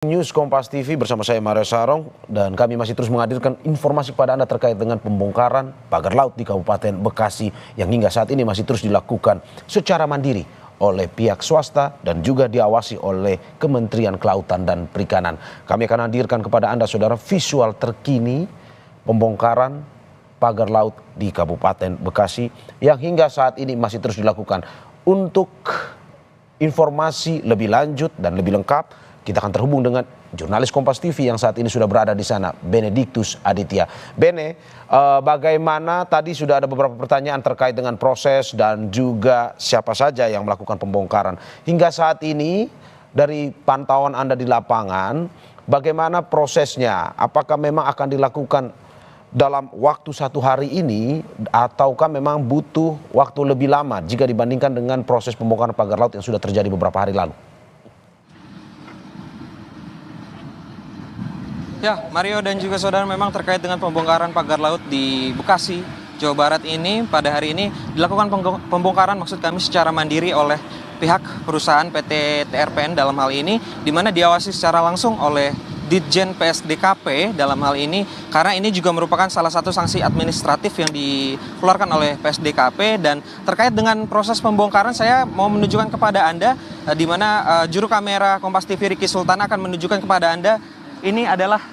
News Kompas TV bersama saya Mario Sarong dan kami masih terus menghadirkan informasi kepada Anda terkait dengan pembongkaran pagar laut di Kabupaten Bekasi yang hingga saat ini masih terus dilakukan secara mandiri oleh pihak swasta dan juga diawasi oleh Kementerian Kelautan dan Perikanan. Kami akan hadirkan kepada Anda saudara visual terkini pembongkaran pagar laut di Kabupaten Bekasi yang hingga saat ini masih terus dilakukan. Untuk informasi lebih lanjut dan lebih lengkap, kita akan terhubung dengan jurnalis Kompas TV yang saat ini sudah berada di sana, Benediktus Aditya. Bene, bagaimana tadi sudah ada beberapa pertanyaan terkait dengan proses dan juga siapa saja yang melakukan pembongkaran. Hingga saat ini dari pantauan Anda di lapangan, bagaimana prosesnya? Apakah memang akan dilakukan dalam waktu satu hari ini ataukah memang butuh waktu lebih lama jika dibandingkan dengan proses pembongkaran pagar laut yang sudah terjadi beberapa hari lalu? Ya, Mario dan juga saudara, memang terkait dengan pembongkaran pagar laut di Bekasi, Jawa Barat ini pada hari ini dilakukan pembongkaran maksud kami secara mandiri oleh pihak perusahaan PT TRPN dalam hal ini, di mana diawasi secara langsung oleh Ditjen PSDKP dalam hal ini, karena ini juga merupakan salah satu sanksi administratif yang dikeluarkan oleh PSDKP. Dan terkait dengan proses pembongkaran, saya mau menunjukkan kepada Anda di mana juru kamera Kompas TV Riki Sultan akan menunjukkan kepada Anda. Ini adalah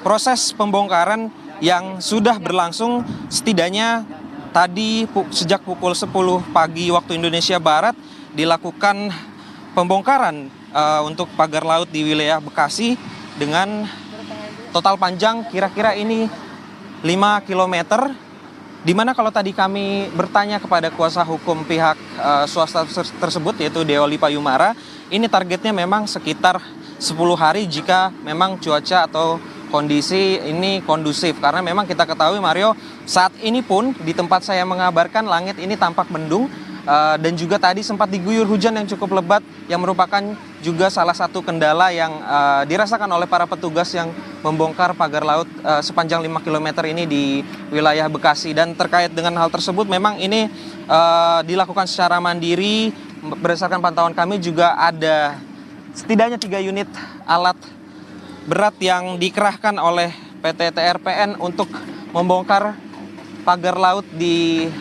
proses pembongkaran yang sudah berlangsung setidaknya tadi sejak pukul 10 pagi waktu Indonesia Barat dilakukan pembongkaran untuk pagar laut di wilayah Bekasi dengan total panjang kira-kira ini 5 km. Di mana kalau tadi kami bertanya kepada kuasa hukum pihak swasta tersebut yaitu Deoli Payumara, ini targetnya memang sekitar 10 hari jika memang cuaca atau kondisi ini kondusif. Karena memang kita ketahui Mario, saat ini pun di tempat saya mengabarkan langit ini tampak mendung dan juga tadi sempat diguyur hujan yang cukup lebat yang merupakan juga salah satu kendala yang dirasakan oleh para petugas yang membongkar pagar laut sepanjang 5 km ini di wilayah Bekasi. Dan terkait dengan hal tersebut memang ini dilakukan secara mandiri. Berdasarkan pantauan kami juga ada setidaknya 3 unit alat berat yang dikerahkan oleh PT TRPN untuk membongkar pagar laut di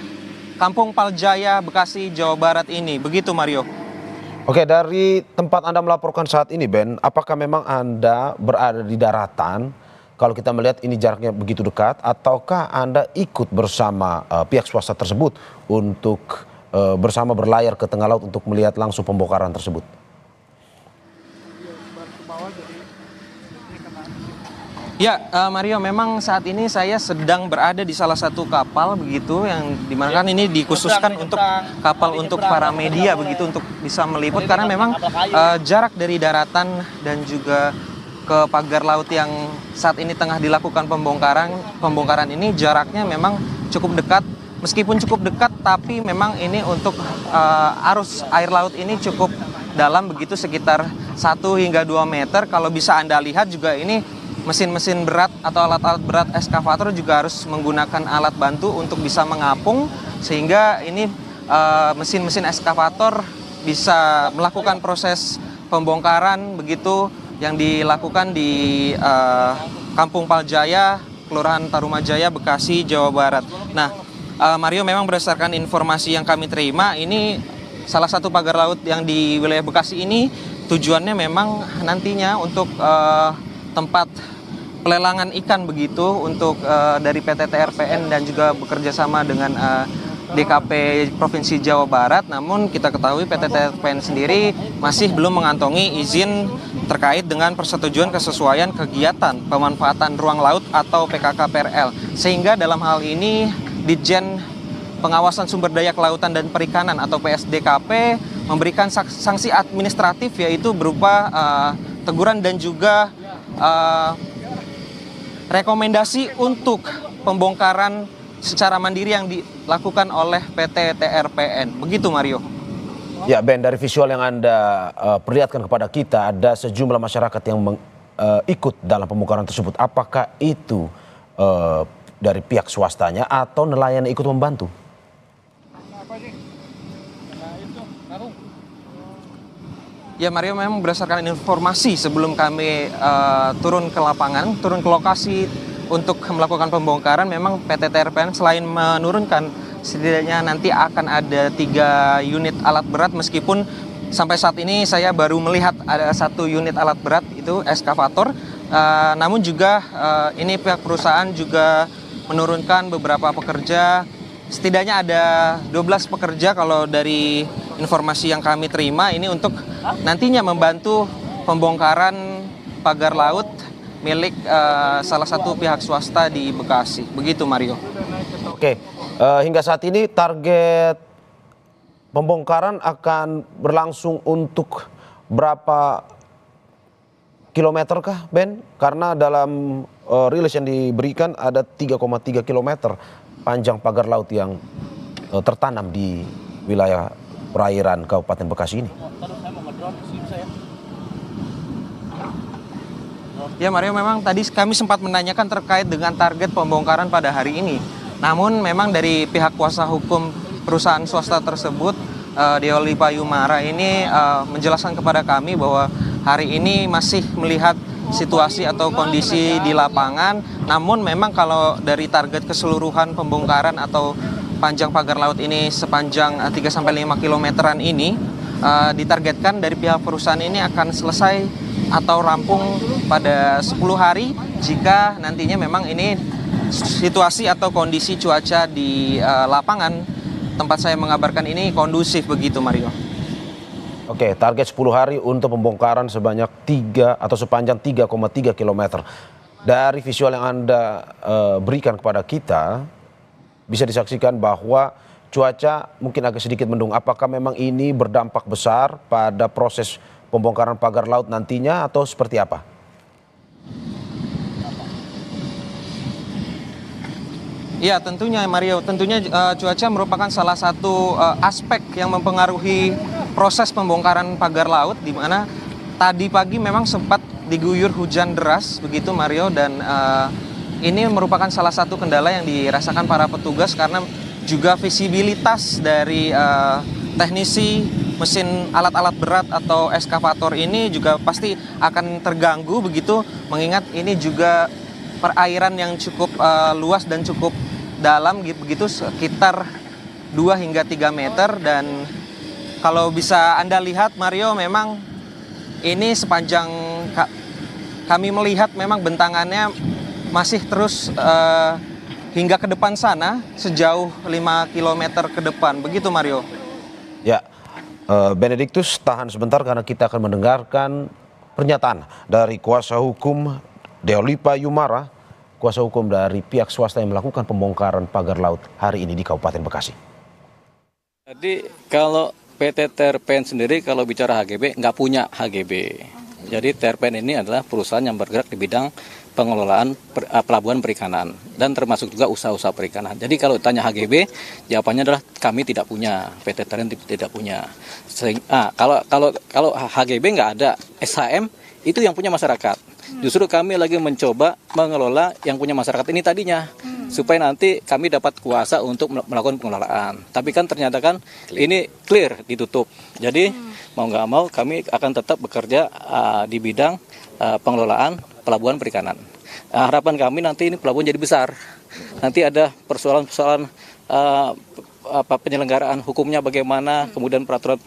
Kampung Paljaya, Bekasi, Jawa Barat ini. Begitu Mario. Oke, dari tempat Anda melaporkan saat ini, Ben, apakah memang Anda berada di daratan? Kalau kita melihat ini jaraknya begitu dekat, ataukah Anda ikut bersama pihak swasta tersebut untuk bersama berlayar ke tengah laut untuk melihat langsung pembongkaran tersebut? Ya, Mario, memang saat ini saya sedang berada di salah satu kapal begitu yang dimana kan ini dikhususkan untuk kapal untuk para media begitu untuk bisa meliput, karena memang jarak dari daratan dan juga ke pagar laut yang saat ini tengah dilakukan pembongkaran ini jaraknya memang cukup dekat. Meskipun cukup dekat tapi memang ini untuk arus air laut ini cukup dalam begitu, sekitar 1 hingga 2 meter. Kalau bisa Anda lihat juga ini mesin-mesin berat atau alat-alat berat eskavator juga harus menggunakan alat bantu untuk bisa mengapung, sehingga ini mesin-mesin eskavator bisa melakukan proses pembongkaran begitu yang dilakukan di Kampung Paljaya, Kelurahan Tarumajaya, Bekasi, Jawa Barat. Nah, Mario, memang berdasarkan informasi yang kami terima, ini salah satu pagar laut yang di wilayah Bekasi ini tujuannya memang nantinya untuk tempat pelelangan ikan begitu untuk dari PT TRPN dan juga bekerja sama dengan DKP Provinsi Jawa Barat. Namun kita ketahui PT TRPN sendiri masih belum mengantongi izin terkait dengan persetujuan kesesuaian kegiatan pemanfaatan ruang laut atau PKKPRL. Sehingga dalam hal ini Ditjen Pengawasan Sumber Daya Kelautan dan Perikanan atau PSDKP memberikan sanksi administratif, yaitu berupa teguran dan juga rekomendasi untuk pembongkaran secara mandiri yang dilakukan oleh PT TRPN. Begitu Mario. Ya, Ben, dari visual yang Anda perlihatkan kepada kita, ada sejumlah masyarakat yang ikut dalam pembongkaran tersebut. Apakah itu dari pihak swastanya atau nelayan ikut membantu? Ya Mario, memang berdasarkan informasi sebelum kami turun ke lapangan, turun ke lokasi untuk melakukan pembongkaran, memang PT TRPN selain menurunkan, setidaknya nanti akan ada 3 unit alat berat, meskipun sampai saat ini saya baru melihat ada 1 unit alat berat, itu eskavator. Namun juga ini pihak perusahaan juga menurunkan beberapa pekerja, setidaknya ada 12 pekerja kalau dari informasi yang kami terima, ini untuk nantinya membantu pembongkaran pagar laut milik salah satu pihak swasta di Bekasi. Begitu Mario. Oke, hingga saat ini target pembongkaran akan berlangsung untuk berapa kilometer kah, Ben? Karena dalam rilis yang diberikan ada 3,3 kilometer panjang pagar laut yang tertanam di wilayah perairan Kabupaten Bekasi ini. Ya Mario, memang tadi kami sempat menanyakan terkait dengan target pembongkaran pada hari ini. Namun memang dari pihak kuasa hukum perusahaan swasta tersebut, Deoli Payumara ini menjelaskan kepada kami bahwa hari ini masih melihat situasi atau kondisi di lapangan. Namun memang kalau dari target keseluruhan pembongkaran atau panjang pagar laut ini sepanjang 3-5 kilometeran ini, ditargetkan dari pihak perusahaan ini akan selesai atau rampung pada 10 hari jika nantinya memang ini situasi atau kondisi cuaca di lapangan tempat saya mengabarkan ini kondusif, begitu Mario. Oke, target 10 hari untuk pembongkaran sebanyak 3 atau sepanjang 3,3 kilometer. Dari visual yang Anda berikan kepada kita, bisa disaksikan bahwa cuaca mungkin agak sedikit mendung. Apakah memang ini berdampak besar pada proses pembongkaran pagar laut nantinya atau seperti apa? Ya tentunya Mario, tentunya cuaca merupakan salah satu aspek yang mempengaruhi proses pembongkaran pagar laut, di mana tadi pagi memang sempat diguyur hujan deras begitu Mario, dan ini merupakan salah satu kendala yang dirasakan para petugas karena juga visibilitas dari teknisi mesin alat-alat berat atau eskavator ini juga pasti akan terganggu begitu, mengingat ini juga perairan yang cukup luas dan cukup dalam begitu, sekitar 2 hingga 3 meter. Dan kalau bisa Anda lihat Mario, memang ini sepanjang kami melihat memang bentangannya masih terus hingga ke depan sana sejauh 5 km ke depan. Begitu Mario. Ya, Benediktus tahan sebentar karena kita akan mendengarkan pernyataan dari kuasa hukum Deoli Payumara, kuasa hukum dari pihak swasta yang melakukan pembongkaran pagar laut hari ini di Kabupaten Bekasi. Jadi kalau PT TRPN sendiri kalau bicara HGB nggak punya HGB. Jadi TRPN ini adalah perusahaan yang bergerak di bidang pengelolaan pelabuhan perikanan dan termasuk juga usaha-usaha perikanan. Jadi kalau tanya HGB, jawabannya adalah kami tidak punya, PT TRPN tidak punya. Kalau HGB nggak ada, SHM itu yang punya masyarakat. Justru kami lagi mencoba mengelola yang punya masyarakat ini tadinya, supaya nanti kami dapat kuasa untuk melakukan pengelolaan. Tapi kan ternyata kan ini clear, ditutup. Jadi mau nggak mau kami akan tetap bekerja di bidang pengelolaan pelabuhan perikanan. Harapan kami nanti ini pelabuhan jadi besar. Nanti ada persoalan-persoalan penyelenggaraan hukumnya bagaimana, kemudian peraturan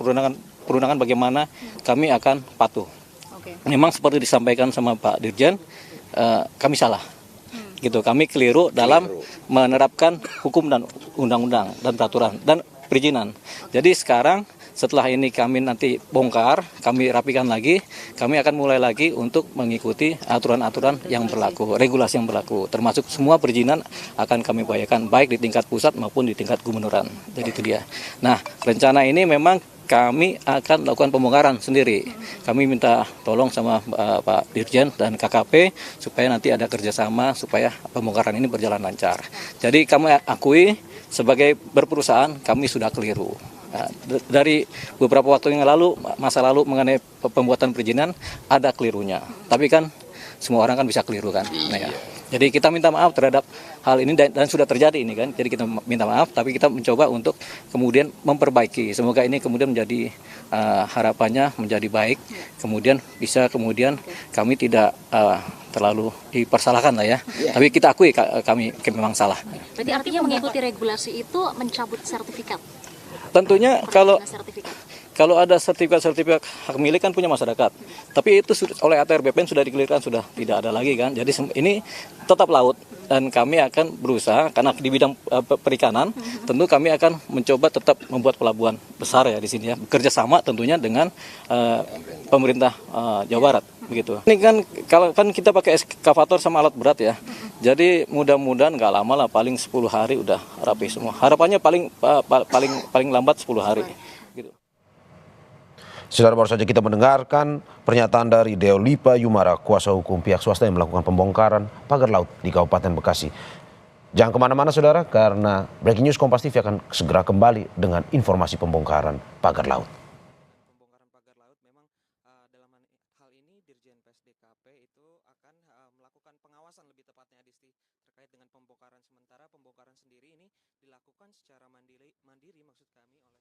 perundangan bagaimana, kami akan patuh. Memang seperti disampaikan sama Pak Dirjen, kami salah. Gitu, kami keliru dalam menerapkan hukum dan undang-undang dan peraturan dan perizinan. Jadi sekarang setelah ini kami nanti bongkar, kami rapikan lagi, kami akan mulai lagi untuk mengikuti aturan-aturan yang berlaku, regulasi yang berlaku, termasuk semua perizinan akan kami upayakan baik di tingkat pusat maupun di tingkat gubernuran. Jadi itu dia. Nah, rencana ini memang kami akan lakukan pembongkaran sendiri. Kami minta tolong sama Pak Dirjen dan KKP supaya nanti ada kerjasama supaya pembongkaran ini berjalan lancar. Jadi kami akui sebagai berperusahaan kami sudah keliru. Nah, dari beberapa waktu yang lalu, masa lalu mengenai pembuatan perizinan ada kelirunya. Tapi kan semua orang kan bisa keliru kan. Nah, ya. Jadi kita minta maaf terhadap hal ini dan sudah terjadi ini kan. Jadi kita minta maaf, tapi kita mencoba untuk kemudian memperbaiki. Semoga ini kemudian menjadi harapannya menjadi baik. Kemudian bisa kami tidak terlalu dipersalahkan lah ya. Tapi kita akui kami memang salah. Berarti artinya mengikuti regulasi itu mencabut sertifikat. Tentunya Sertifikat. kalau ada sertifikat hak milik kan punya masyarakat. Tapi itu oleh ATR BPN sudah dikelirkan, sudah tidak ada lagi kan. Jadi ini tetap laut dan kami akan berusaha karena di bidang perikanan tentu kami akan mencoba tetap membuat pelabuhan besar ya di sini ya. Bekerja sama tentunya dengan pemerintah Jawa Barat begitu. Ini kan kalau kan kita pakai eskavator sama alat berat ya. Jadi mudah-mudahan nggak lama lah, paling 10 hari udah rapi semua. Harapannya paling lambat 10 hari. Gitu. Saudara, baru saja kita mendengarkan pernyataan dari Deolipa Yumara, kuasa hukum pihak swasta yang melakukan pembongkaran pagar laut di Kabupaten Bekasi. Jangan kemana-mana saudara, karena Breaking News Kompas TV akan segera kembali dengan informasi pembongkaran pagar laut. Pembongkaran pagar laut memang dalam hal ini Dirjen PSDKP itu akan melakukan pengawasan lebih tepatnya Adisti terkait dengan pembongkaran sementara. Pembongkaran sendiri ini dilakukan secara mandiri maksud kami oleh